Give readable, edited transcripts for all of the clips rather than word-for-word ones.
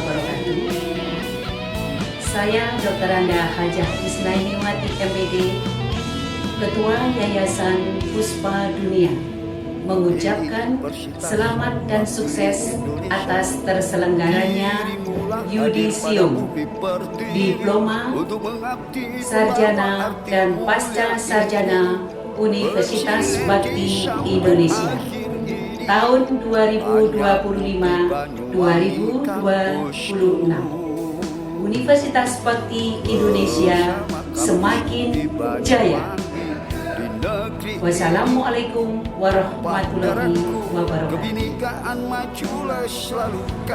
wabarakatuh. Saya Dr. Anda Hajah Isnainiwati MPD, Ketua Yayasan Puspa Dunia, mengucapkan selamat dan sukses atas terselenggaranya yudisium, diploma, sarjana, dan pasca sarjana Universitas Bakti Indonesia tahun 2025-2026. Universitas Bakti Indonesia semakin jaya. Wassalamualaikum warahmatullahi wabarakatuh.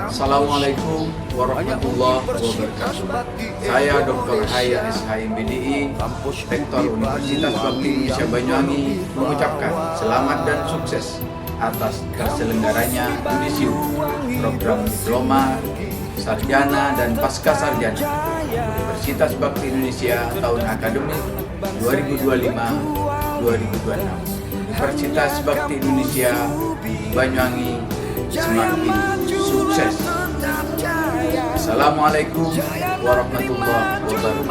Assalamualaikum warahmatullahi wabarakatuh. Saya Dr. Haya SHMBDI, Rektor Universitas Bakti Indonesia Banyuwangi, mengucapkan selamat dan sukses atas terselenggaranya yudisium, program diploma, sarjana, dan pasca sarjana Universitas Bakti Indonesia tahun akademik 2025-2026. Universitas Bakti Indonesia Banyuwangi semakin sukses. Assalamualaikum warahmatullahi wabarakatuh.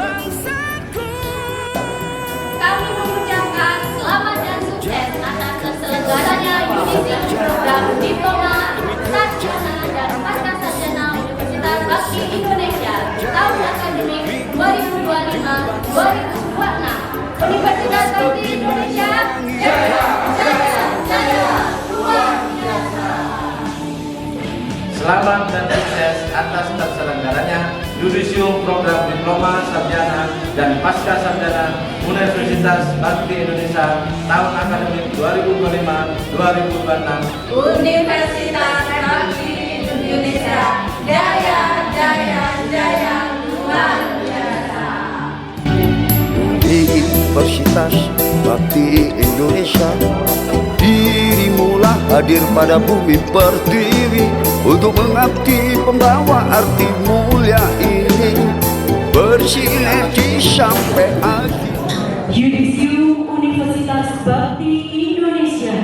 Kami mengucapkan selamat dan sukses atas terselenggaranya yudisium, program diploma, sarjana, dan pasca sarjana Universitas Bakti Indonesia tahun akademik 2025-2026. Universitas Bakti Indonesia jaya, jaya, jaya, luar biasa. Selamat dan sukses atas terselenggaranya yudisium, program diploma, sarjana, dan pasca sarjana Universitas Bakti Indonesia tahun akademik 2025-2026. Universitas Bakti Indonesia jaya, jaya, jaya, luar biasa. Universitas Bakti Indonesia, dirimulah hadir pada bumi pertiwi untuk mengabdi pembawa arti mulia ini, bersinergi sampai akhir. Yudisium Universitas Bakti Indonesia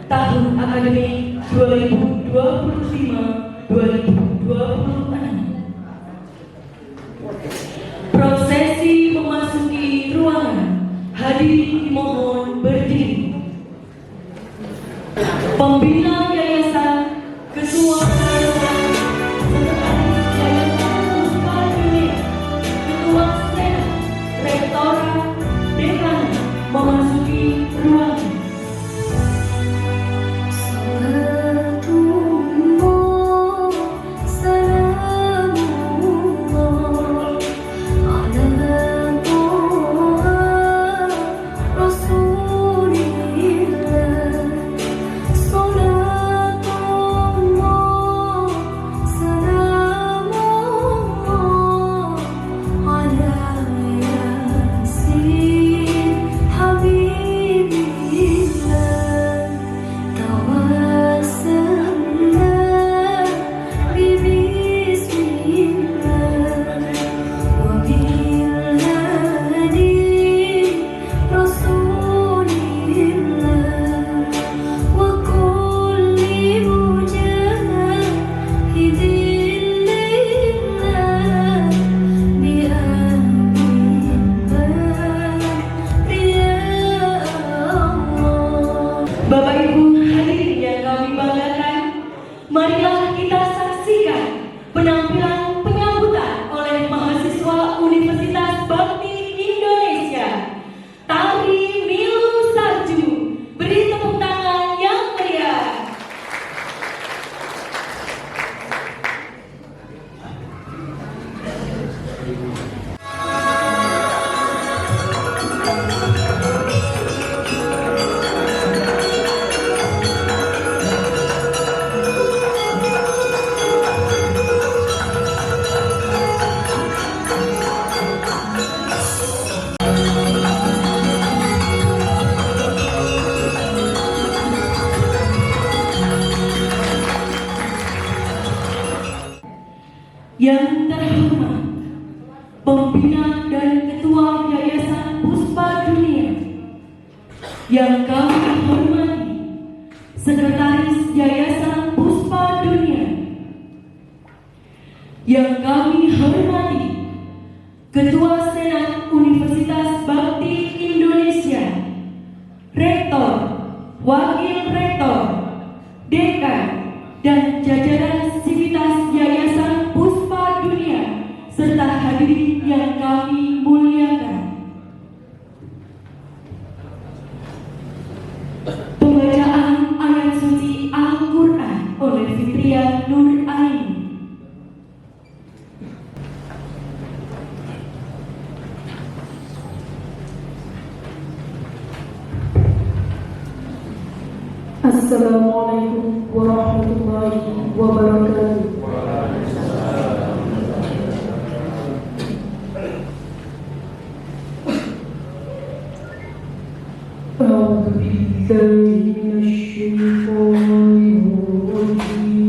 tahun akademik 2025-2026. Prosesi memasuki ruangan, hadirin dimohon berdiri. Pembina Yayasan, Ketua Yayasan, Sekretaris Yayasan Puspa Dunia, Ketua Senat, Rektorat, Dekan memasuki ruangan. Bapak Ibu hadirin yang kami banggakan, marilah kita saksikan penampilan penyambutan oleh mahasiswa Universitas Bakti Indonesia, Tari Milu Sarju. Beri tepuk tangan yang meriah. Yang terhormat, Pembina dan Ketua Yayasan Puspa Dunia, yang kami hormati, Sekretaris Yayasan Puspa Dunia, yang kami hormati Ketua Senat Universitas Bakti Indonesia, Rektor, Wakil Rektor, Dekan, dan jajaran sivitas Yayasan Puspa Dunia, serta hadirin yang kami muliakan. Pembacaan ayat suci Al-Quran oleh Fitria Nur Aini. Assalamualaikum warahmatullahi wabarakatuh. أعوذ بالله من الشيطان الرجيم.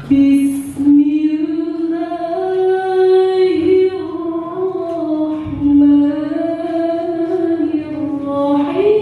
بسم الله الرحمن الرحيم.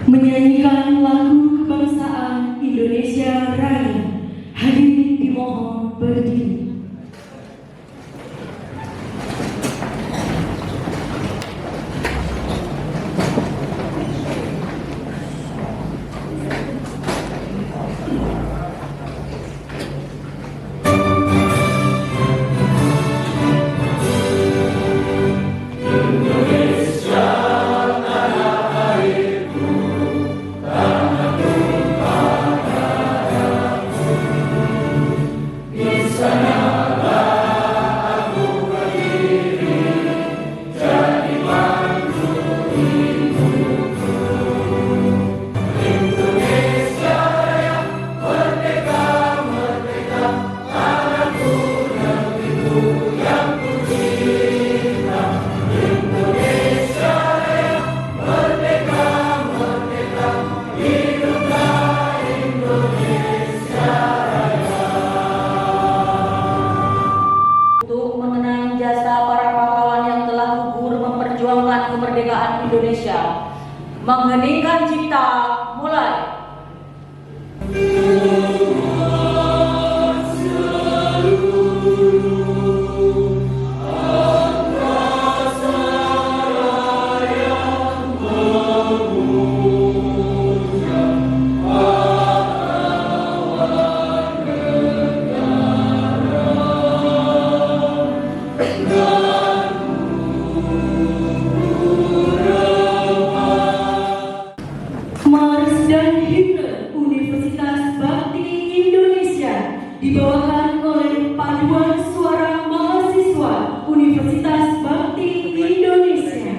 Menyanyikan lagu kebangsaan Indonesia Raya. Hadirin dimohon berdiri. Kemerdekaan Indonesia. Mengheningkan cipta, mulai. Dibawakan oleh paduan suara mahasiswa Universitas Bakti Indonesia.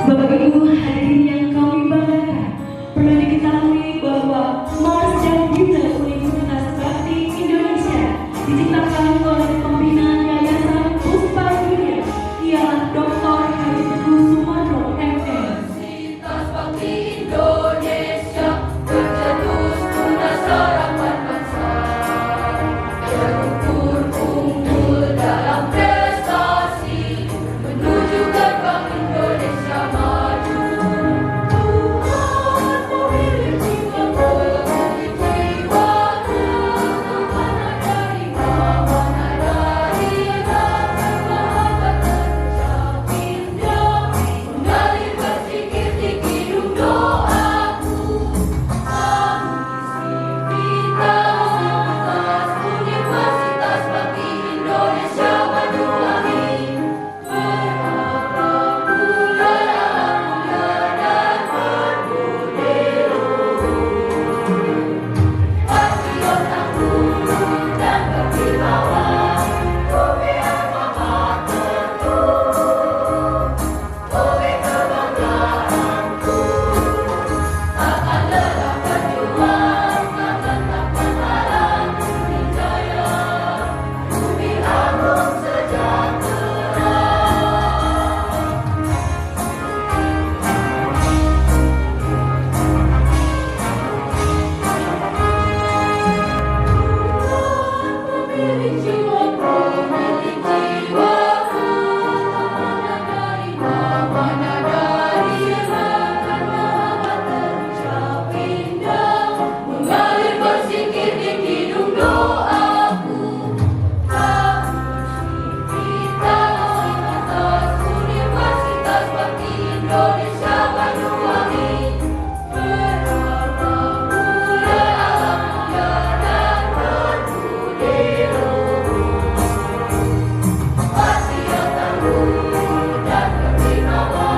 Bapak Ibu hadirin yang kami banggakan, perlu diketahui bahwa Mars dan Himne Universitas Bakti Indonesia diciptakan oleh pembina Yayasan Puspa Dunia, ialah Dr. Haji Teguh Sumarno, MM. Universitas Bakti Indonesia. Patriot tangguh dan berwibawa.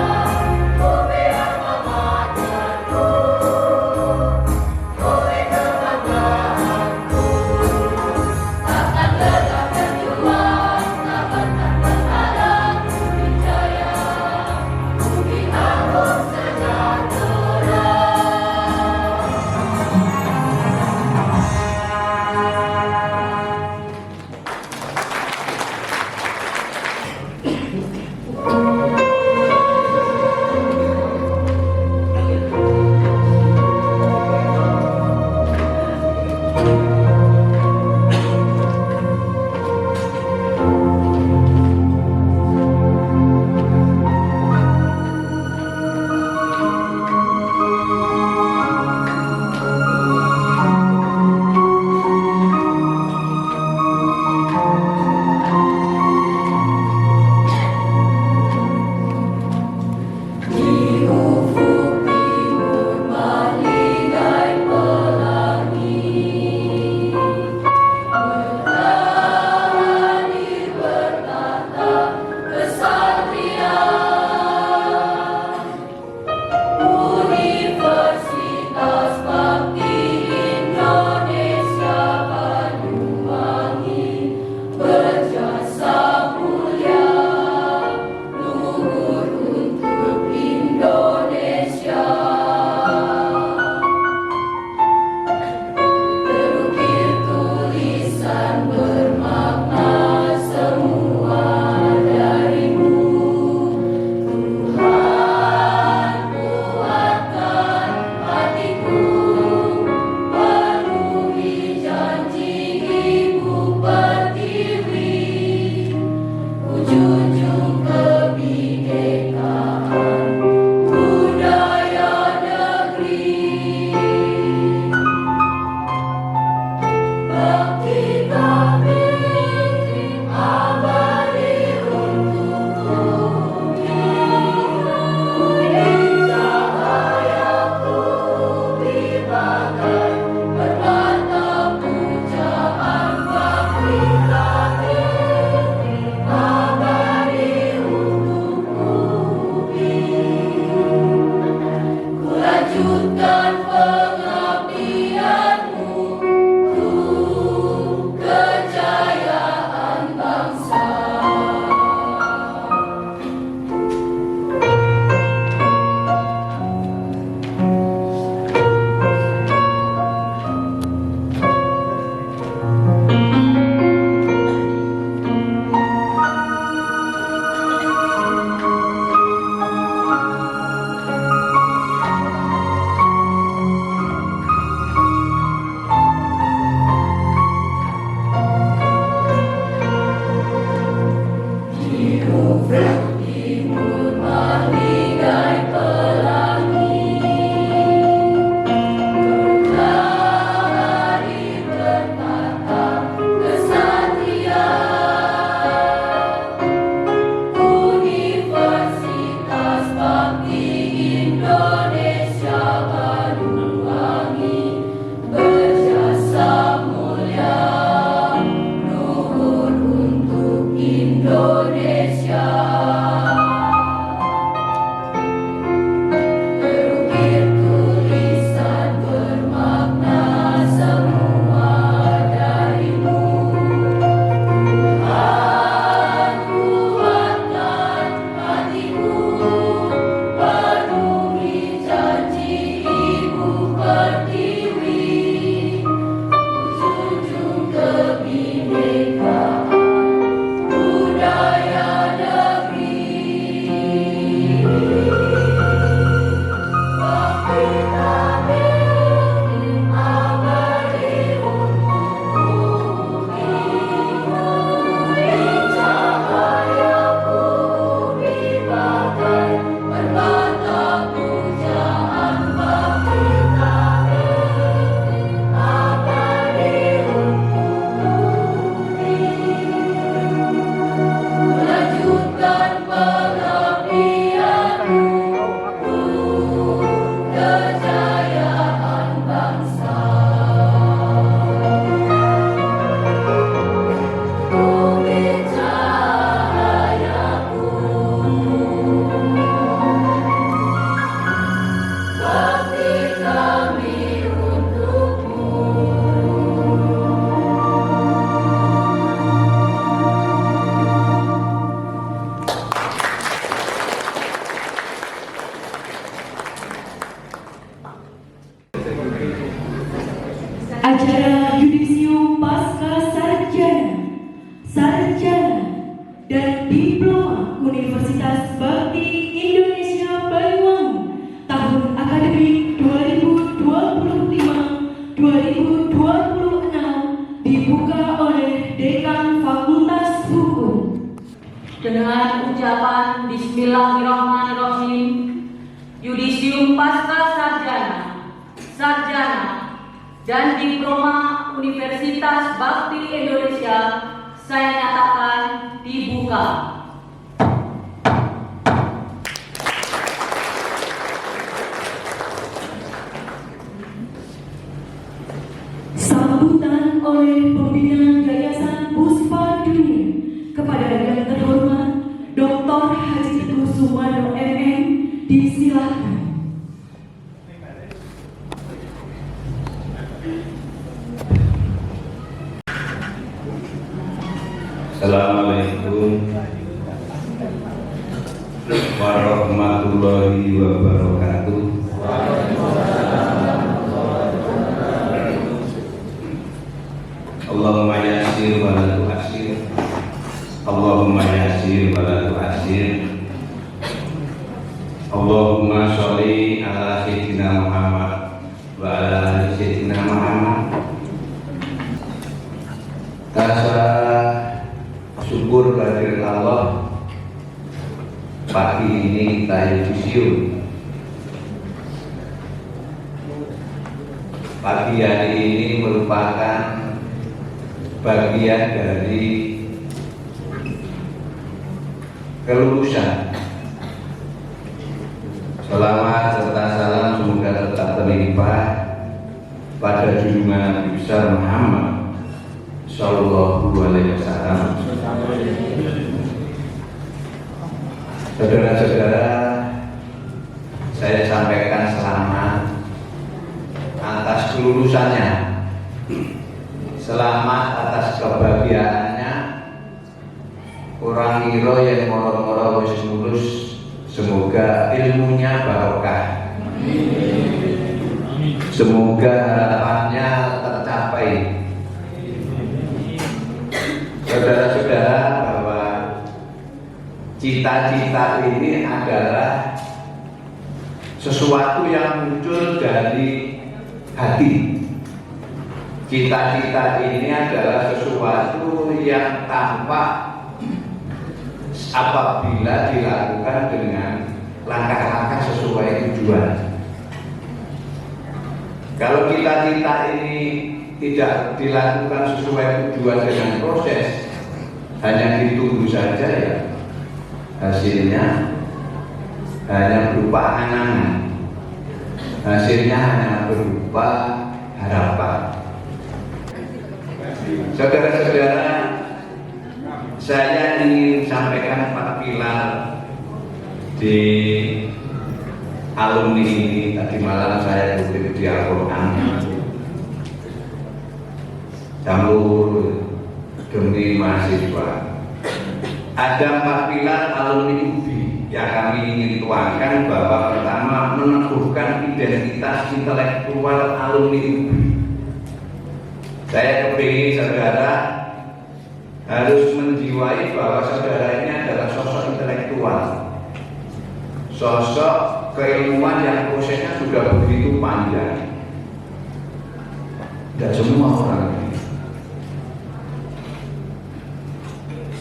acara Yudisium Pasca Sarjana, dan Diploma Universitas Bakti Indonesia Banyuwangi tahun akademik 2025-2026 dibuka oleh Dekan Fakultas Hukum. Dengan ucapan Bismillahirrahmanirrahim, Yudisium Pasca Sarjana, dan Diploma Universitas Bakti Indonesia saya nyatakan dibuka. Sambutan oleh pimpinan Yayasan Puspa Dunia kepada yang terhormat Dr. Haji Teguh Sumarno MM disilahkan. Assalamualaikum warahmatullahi wabarakatuh. Allahumma yassir wa la tu'assir. Allahumma yassir wa la tu'assir. Allahumma sholli ala sayyidina Muhammad wa ala ali sayyidina Muhammad. Rasa syukur kehadirat Allah, pagi ini kita yudisium. Pagi hari ini merupakan bagian dari kelulusan. Selamat serta salam semoga tetap terlimpah pada junjungan Nabi besar Muhammad Sallallahu Alaihi Wasallam. Saudara-saudara, saya sampaikan selamat atas kelulusannya, selamat atas kebahagiaannya. Orang kira yang moro-moro wis lulus, semoga ilmunya barokah, semoga harapannya tercapai. Saudara-saudara, bahwa cita-cita ini adalah sesuatu yang muncul dari hati. Cita-cita ini adalah sesuatu yang tampak apabila dilakukan dengan langkah-langkah sesuai tujuan. Kalau cita-cita ini tidak dilakukan sesuai tujuan dengan proses, hanya ditunggu saja, ya hasilnya hanya berupa angan-angan, hasilnya hanya berupa harapan. Saudara-saudara, saya ingin sampaikan 4 pilar di alumni ini. Tadi malam saya kutip di Al-Quran, campur demi mahasiswa. Ada 4 pilar alumni UBI yang kami ingin tuangkan, bahwa pertama, meneguhkan identitas intelektual alumni UBI. Saya kepingin saudara harus menjiwai bahwa saudara ini adalah sosok intelektual, sosok keilmuan yang prosesnya sudah begitu panjang. Tidak semua orang.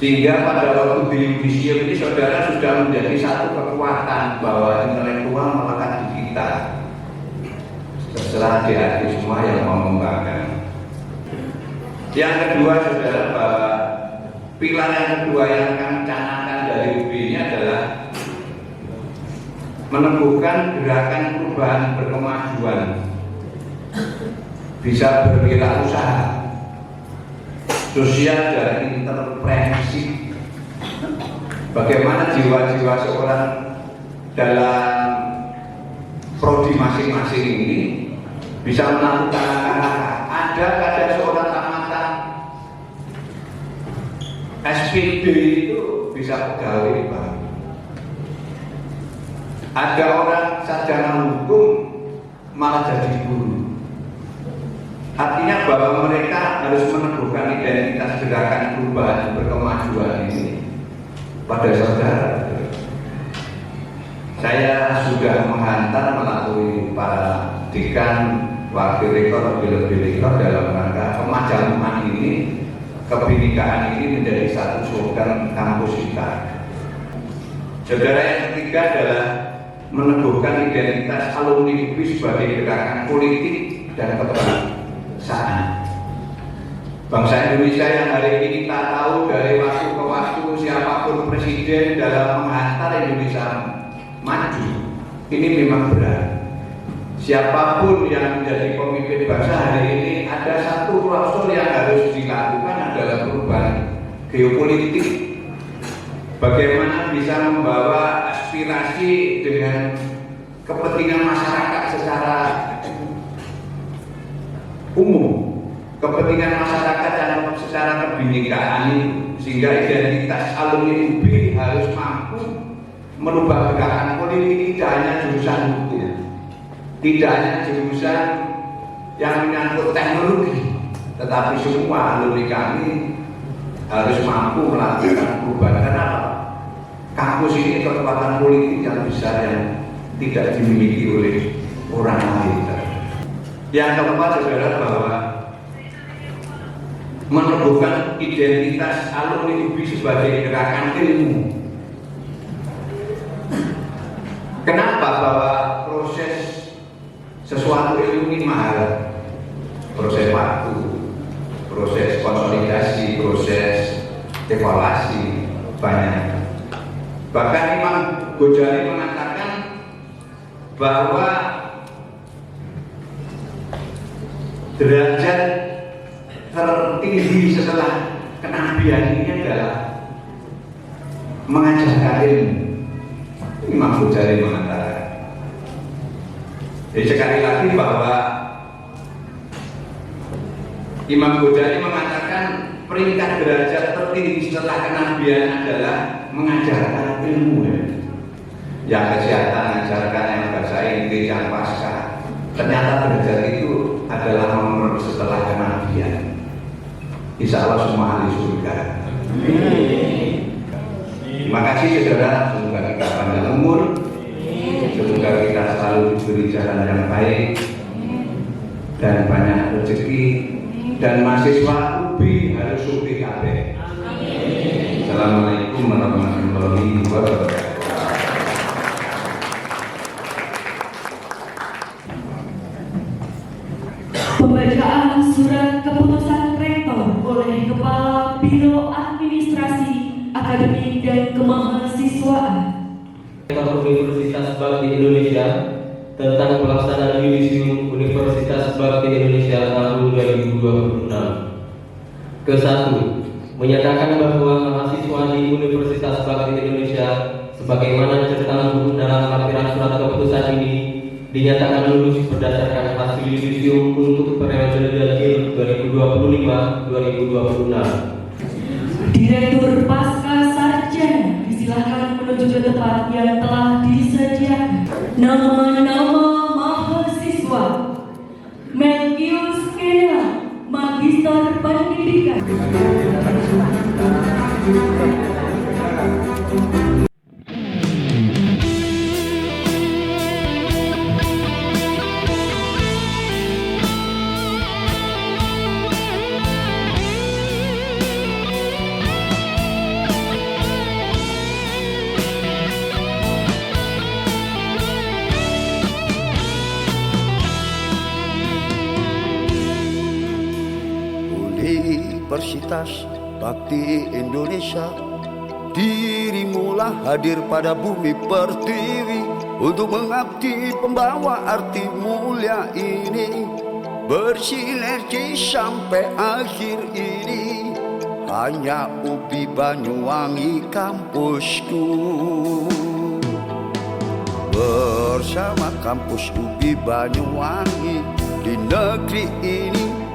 Sehingga pada waktu di yudisium ini saudara sudah menjadi satu kekuatan bahwa intelektual melekat di kita. Terserah adik-adik semua yang mau mengembangkan. Yang kedua saudara, bahwa pilar yang kedua yang kami canangkan dari UBI ini adalah meneguhkan gerakan perubahan berkemajuan, bisa berwirausaha, sosial dan intervensi. Bagaimana jiwa-jiwa seorang dalam prodi masing-masing ini bisa melakukan langkah-langkah. Ada seorang tamatan SPD itu bisa pegawai bank. Ada orang sarjana hukum malah jadi guru. Artinya bahwa mereka harus meneguhkan identitas gerakan perubahan berkemajuan ini pada saudara. Saya sudah menghantar melalui para dekan, wakil rektor, lebih rektor dalam rangka kemajuan ini, kebinekaan ini menjadi satu slogan kampus kita. Saudara, yang ketiga adalah meneguhkan identitas alumni UPI sebagai gerakan politik dan kebangsaan. Bangsa Indonesia yang hari ini kita tahu dari waktu ke waktu siapapun presiden dalam menghantar Indonesia maju, ini memang berat. Siapapun yang menjadi pemimpin bangsa hari ini, ada satu klausul yang harus dilakukan adalah perubahan geopolitik. Bagaimana bisa membawa aspirasi dengan kepentingan masyarakat secara umum, kepentingan masyarakat dan secara kebinekaan ini, sehingga identitas alumni UPI harus mampu merubah gerakan politik, tidak hanya jurusan hukum, tidak hanya jurusan yang menyangkut teknologi, tetapi semua alumni kami harus mampu melakukan perubahan. Kenapa? Kampus ini kekuatan politik yang besar yang tidak dimiliki oleh orang lain. Yang keempat, saudara, bahwa meneguhkan identitas alumni UPI sebagai gerakan ilmu. Kenapa? Bahwa proses sesuatu ilmu ini mahal, proses waktu, proses konsolidasi, proses evaluasi banyak. Bahkan Imam Ghazali mengatakan bahwa derajat tertinggi setelah kenabian ini adalah mengajarkan ilmu. Imam Ghazali mengatakan. Jadi sekali lagi bahwa Imam Ghazali mengatakan peringkat derajat tertinggi setelah kenabian adalah mengajarkan ilmu. Yang kesehatan mengajarkan, yang bahasa Inggris, yang pasca. Ternyata derajat itu adalah nomor setelah kenabian. Insya Allah semua ahli surga. Terima kasih saudara, semoga kita panjang umur, semoga kita selalu diberi jalan yang baik dan banyak rezeki, dan mahasiswa UPI harus sukses kabeh. Assalamualaikum warahmatullahi wabarakatuh. Pembacaan surat keputusan rektor oleh Kepala Biro Administrasi Akademik dan Kemahasiswaan Rektor Universitas Bakti Indonesia tentang pelaksanaan yudisium Universitas Bakti Indonesia tahun 2026. Ke-1, menyatakan bahwa mahasiswa di Universitas Bakti Indonesia sebagaimana tercantum dalam lampiran surat keputusan ini dinyatakan lulus berdasarkan hasil yudisium untuk periode Danil 2025-2026. Direktur Pasca Sarjana disilahkan menuju ke tempat yang telah disediakan. Nama-nama mahasiswa: Melkius Kena, Magister Pendidikan. Universitas Bakti Indonesia, dirimulah hadir pada bumi pertiwi untuk mengabdi pembawa arti mulia ini, bersinergi sampai akhir ini. Hanya UPI Banyuwangi kampusku, bersama kampus UPI Banyuwangi di negeri ini.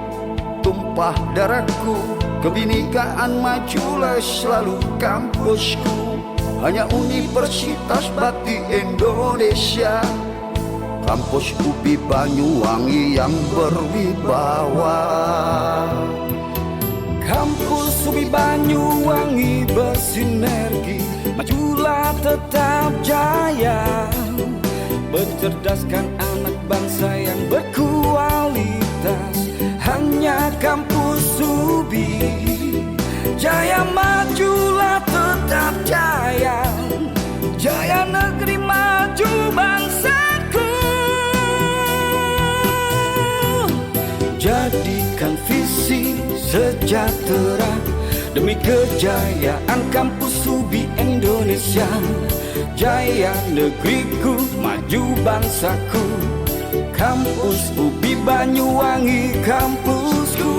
Tumpah darahku, kebinekaan majulah selalu kampusku. Hanya Universitas Bakti Indonesia, Kampus UPI Banyuwangi yang berwibawa. Kampus UPI Banyuwangi bersinergi, majulah tetap jaya, mencerdaskan anak bangsa yang berkualitas. Hanya kampus UPI jaya, majulah tetap jaya, jaya negeri maju bangsaku. Jadikan visi sejahtera demi kejayaan kampus UPI Indonesia. Jaya negeriku, maju bangsaku. Kampus UPI Banyuwangi, kampusku.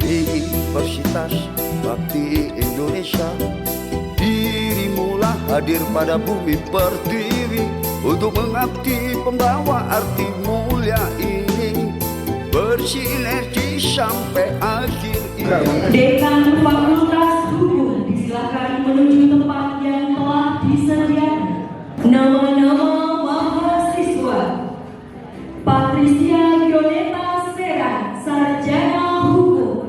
Universitas Bakti Indonesia, dirimulah hadir pada bumi pertiwi untuk mengabdi pembawa arti mulia ini, bersinergi sampai akhir ini. Dekan Fakultas Hukum disilakan menuju tempat yang telah disediakan. Nama-nama mahasiswa: Patricia Yoneta Serang, Sarjana Hukum.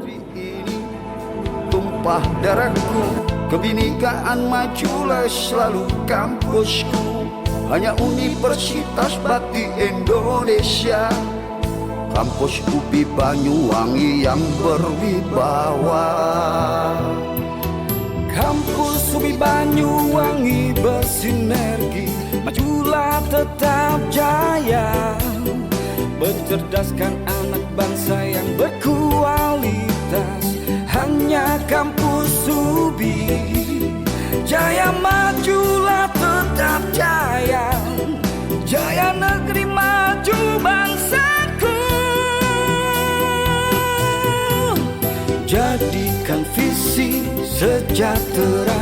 Tumpah darahku, kebinekaan majulah selalu kampusku. Hanya Universitas Bakti Indonesia, kampus UPI Banyuwangi yang berwibawa. Kampus UPI Banyuwangi bersinergi, majulah tetap jaya, mencerdaskan anak bangsa yang berkualitas. Hanya kampus UPI jaya, majulah tetap jaya, jaya negeri maju bangsaku. Jadikan visi sejahtera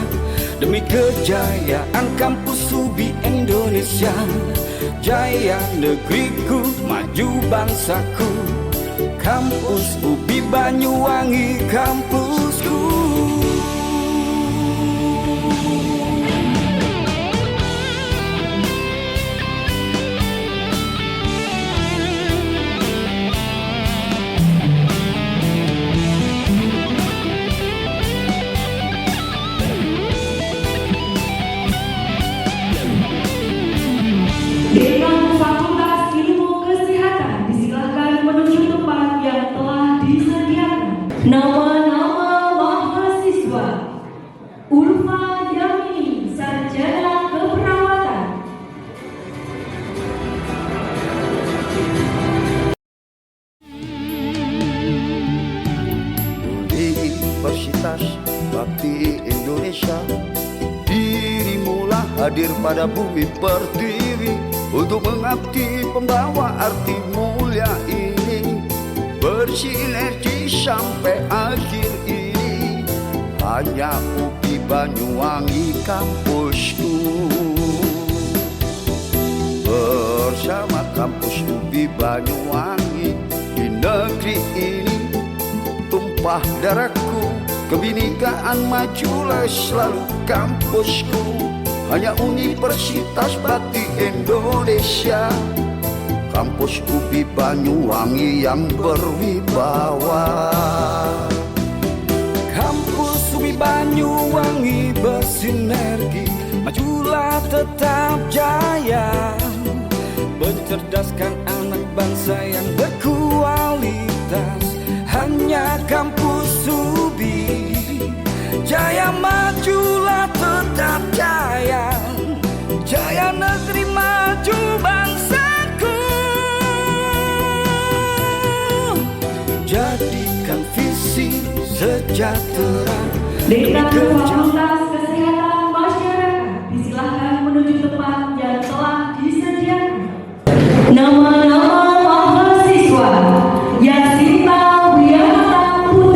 demi kejayaan kampus UPI Indonesia. Jaya negeriku, maju bangsaku. Kampus UPI Banyuwangi, kampusku. Dekan Fakultas Ilmu Kesehatan disilakan menuju tempat yang telah disediakan. Nama-nama mahasiswa: Ulfa Yamini, Sarjana Keperawatan. Universitas Bakti Indonesia, dirimulah hadir pada bumi pertiwi untuk mengabdi pembawa arti mulia ini, bersinergi sampai akhir ini. Hanya UPI Banyuwangi, kampusku. Bersama kampus UPI Banyuwangi, di negeri ini tumpah darahku, kebinekaan majulah selalu kampusku. Hanya Universitas Bakti Indonesia, kampus UPI Banyuwangi yang berwibawa. Kampus UPI Banyuwangi bersinergi, majulah tetap jaya, mencerdaskan anak bangsa yang berkualitas. Hanya kampus UPI jaya, majulah tetap jaya, jaya negeri maju bangsaku. Jadikan visi sejahtera Dekan Fakultas Kesehatan Masyarakat disilakan menuju tempat yang telah disediakan. Nama-nama mahasiswa: Yasinta Wiyanata Putri.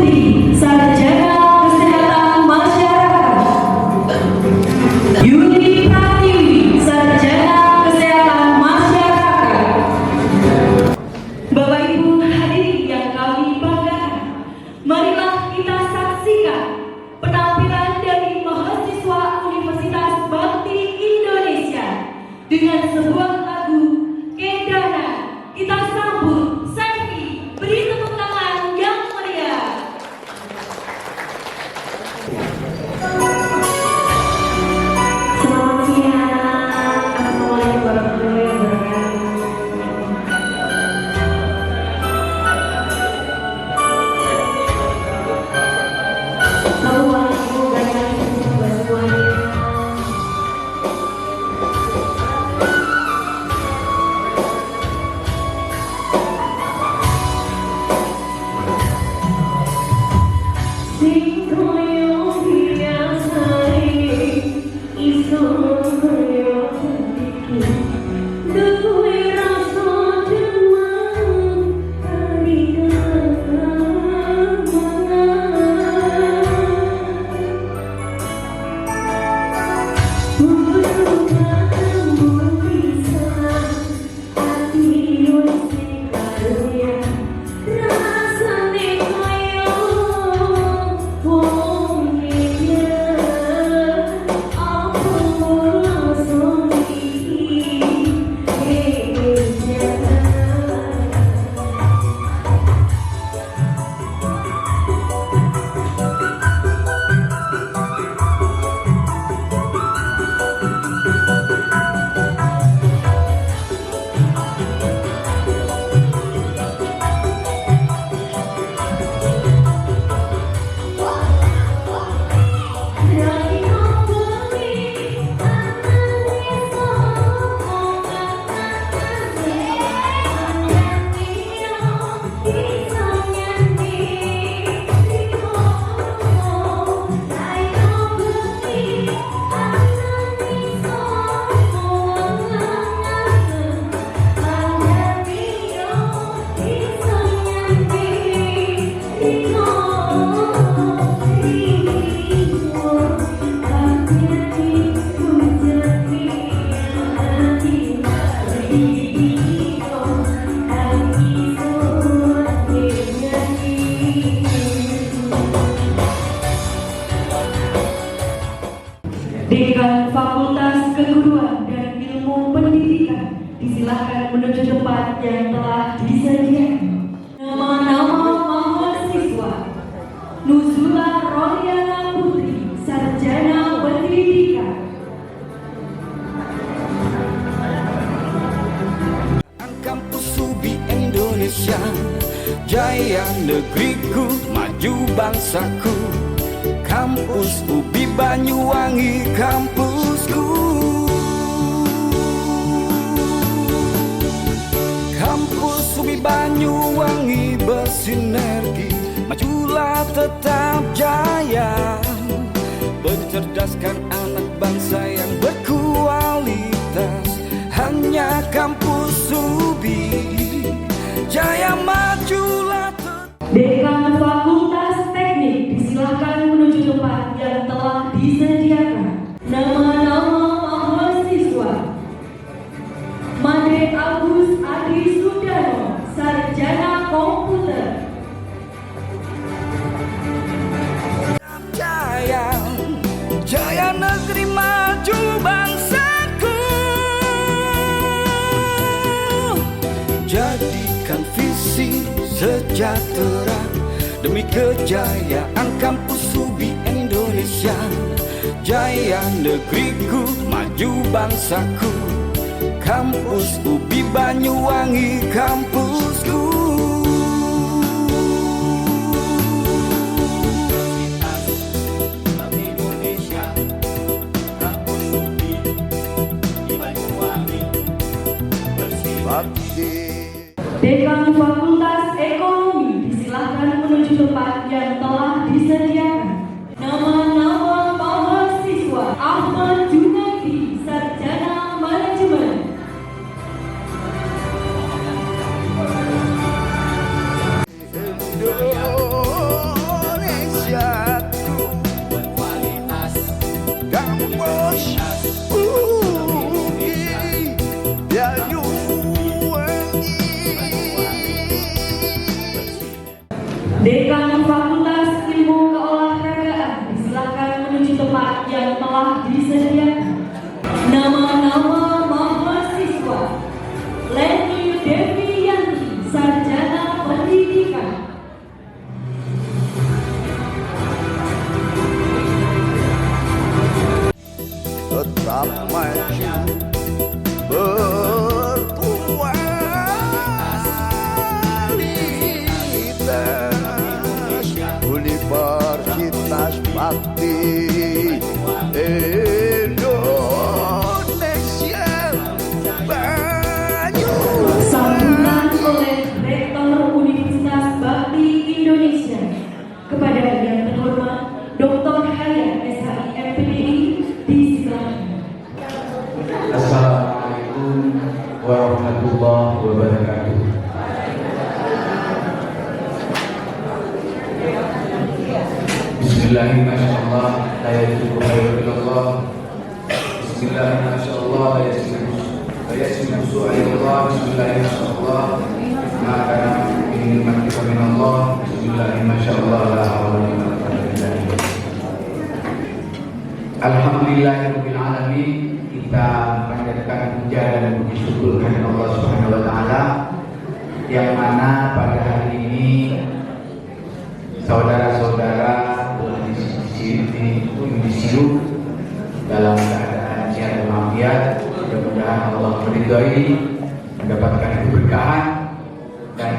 disilahkan menuju tempat yang telah disediakan. Nama-nama mahasiswa: Nuzula Rohliana Putri, Sarjana Pendidikan. Kampus UBI Indonesia, jaya negeriku, maju bangsaku. Kampus UBI Banyuwangi, kampusku. Kampus UBI Banyuwangi bersinergi, majulah tetap jaya. Mencerdaskan anak bangsa yang berkualitas, hanya kampus UBI, jaya majulah tetap. Dekan Fakultas Teknik disilahkan menuju tempat yang telah disediakan. Nama-nama mahasiswa: Made Agus Adi Sudarno, Sarjana Komputer. Jaya, jaya negeri, maju bangsaku. Jadikan visi sejahtera demi kejayaan kampus UBI Indonesia. Jaya negeriku, maju bangsaku. Kampus UBI Banyuwangi, kampusku. Dekan Fakultas Ekonomi disilahkan menuju tempat yang telah disediakan. Nama-nama mahasiswa: Ahmad Junaidi, Sarjana Manajemen. Indonesiaku berkualitas, kampus UBI Banyuwangi. Dekan Fakultas Ilmu Keolahragaan disilahkan menuju tempat yang telah disediakan. Nama-nama mahasiswa: Leni Deviyanti, Sarjana Pendidikan. Tetap maju berkualitas, Universitas Bakti Indonesia Banyuwangi. Sambutan oleh Rektor Universitas Bakti Indonesia kepada yang terhormat Dr. Hayat SHI MPDI disilakan. Assalamualaikum warahmatullahi wabarakatuh. Bismillahirrahmanirrahim. La yajuzu illallah. Bismillahirrahmanirrahim. La yasmi'u su'aillallah. Bismillahirrahmanirrahim. Maka ini mati minallah. Bismillahirrahmanirrahim. La hawla wa la quwwata illa billah. Alhamdulillahirabbil alamin. Kita panjatkan puja dan puji syukur kepada Allah Subhanahu wa taala yang mana pada hari ini saudara-saudara telah disiru dalam keadaan sehat walafiat. Mudah-mudahan Allah meridhai, mendapatkan keberkahan dan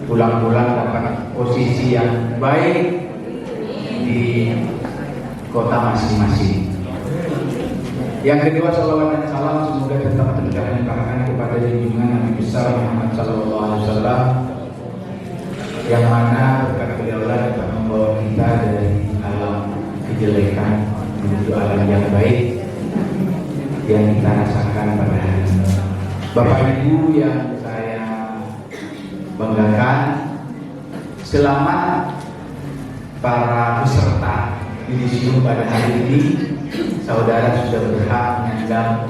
pulang-pulang dapat posisi yang baik di kota masing-masing. Yang kedua, salawat dan salam semoga tetap tercurahkan kepada junjungan Nabi besar Muhammad SAW, yang mana berkat beliaulah dapat membawa kita dari alam kejelekan menuju alam yang baik yang kita rasakan pada hari ini. Bapak Ibu yang saya banggakan, selamat para peserta yudisium pada hari ini. Saudara sudah berhak menyandang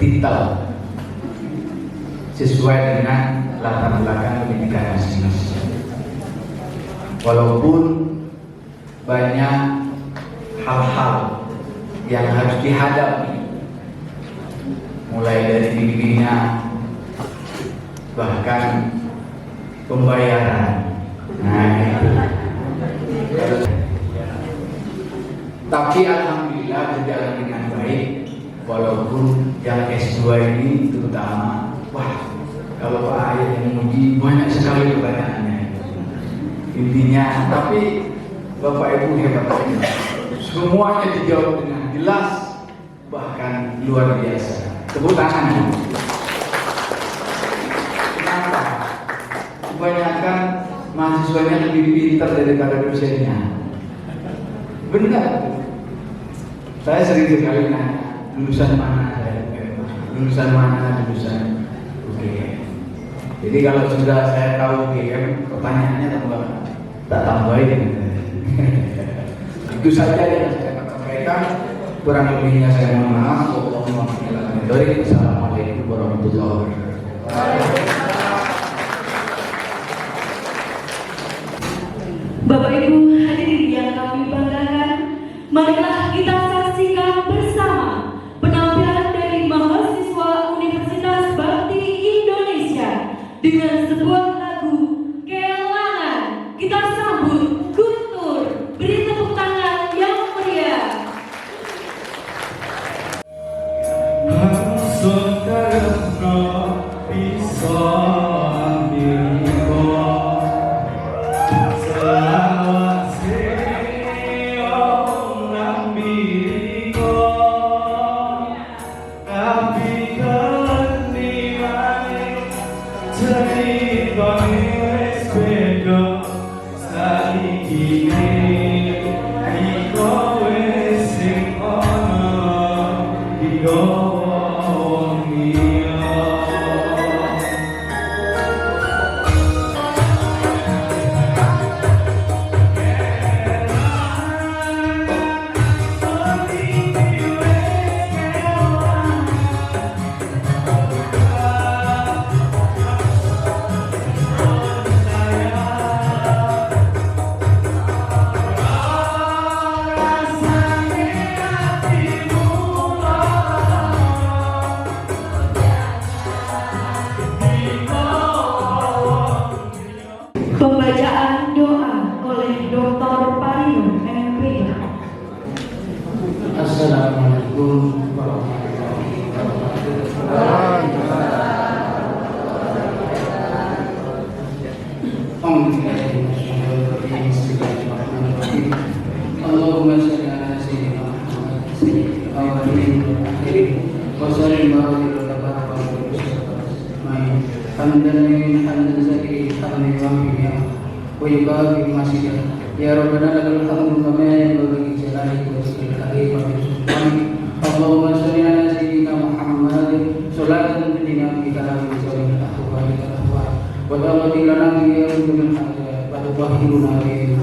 titel sesuai dengan latar belakang pendidikan masing-masing. Walaupun banyak hal-hal yang harus dihadapi mulai dari bimbingan, bahkan pembayaran. Nah, itu. Tapi alhamdulillah berjalan dengan baik, walaupun yang S2 ini terutama, wah, kalau Pak Ayat yang menguji banyak sekali pertanyaannya. Intinya, tapi Bapak Ibu hebat, semuanya dijawab dengan jelas, bahkan luar biasa. Tepuk tangan. Kenapa? Kebanyakan mahasiswanya lebih pintar daripada dosennya. Benar. Saya sering sekali nanya, lulusan mana saya? Lulusan mana? Lulusan UGM. Jadi kalau sudah saya tahu UGM, pertanyaannya tak tambahin. Itu saja yang saya sampaikan. Kurang lebihnya saya mohon maaf. Assalamualaikum warahmatullahi wabarakatuh. Bapak Ibu hadirin yang kami banggakan, marilah kita saksikan bersama penampilan dari mahasiswa Universitas Bakti Indonesia dengan sebuah lagu Kelangan. Kita sambut Guntur, beri tepuk tangan yang meriah. Pembacaan doa oleh Dr. Parino MP. Assalamualaikum warahmatullahi wabarakatuh. Allahumma shalli ala sayyidina Muhammad sayyidil awwalin wal akhirin wa sallim wa barik wa hamdan zakir hamdan wafiyah wa yubarik masyidah ya rabbana lakal hamdu kama yanbaghi li jalali wajhikal karim wa li sultanik. Allahumma shalli ala sayyidina Muhammad salatan tudina bi kalam salih ahwali ahwa wa tawati lana bi yawmil hajat wa tutahhiruna bi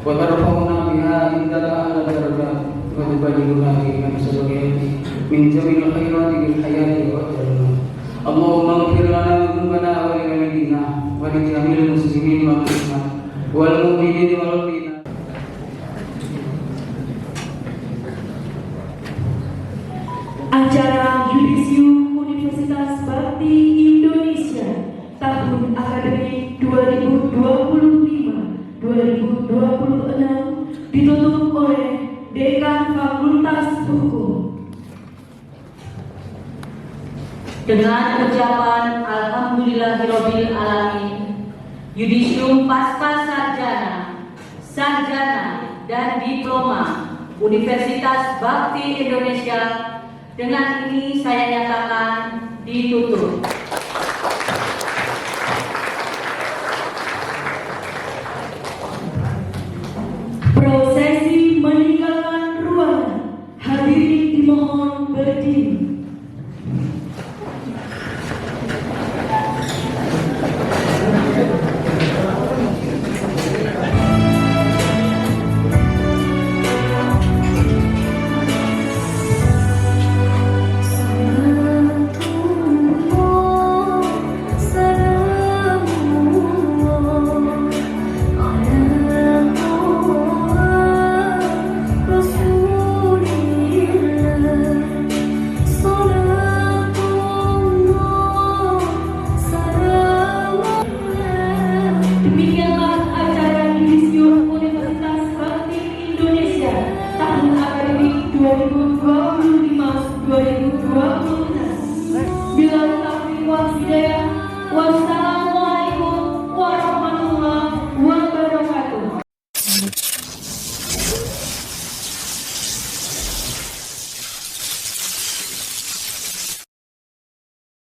wa tarfa'una biha indaka ala darajat wa tuballighuna biha masalati min jami'il khairati bil hayati wa jannah. Allahumma ighfir lana dhunubana wa li walidina wa li jami'il muslimin wal muslimat wal mu'minin wal mu'minat. Acara Yudisium Universitas Bakti Indonesia tahun akademik 2025-2026 ditutup oleh Dekan Fakultas Hukum Dengan ucapan Alhamdulillahirabbil alamin, Yudisium Pasca Sarjana, Sarjana dan Diploma Universitas Bakti Indonesia dengan ini saya nyatakan ditutup.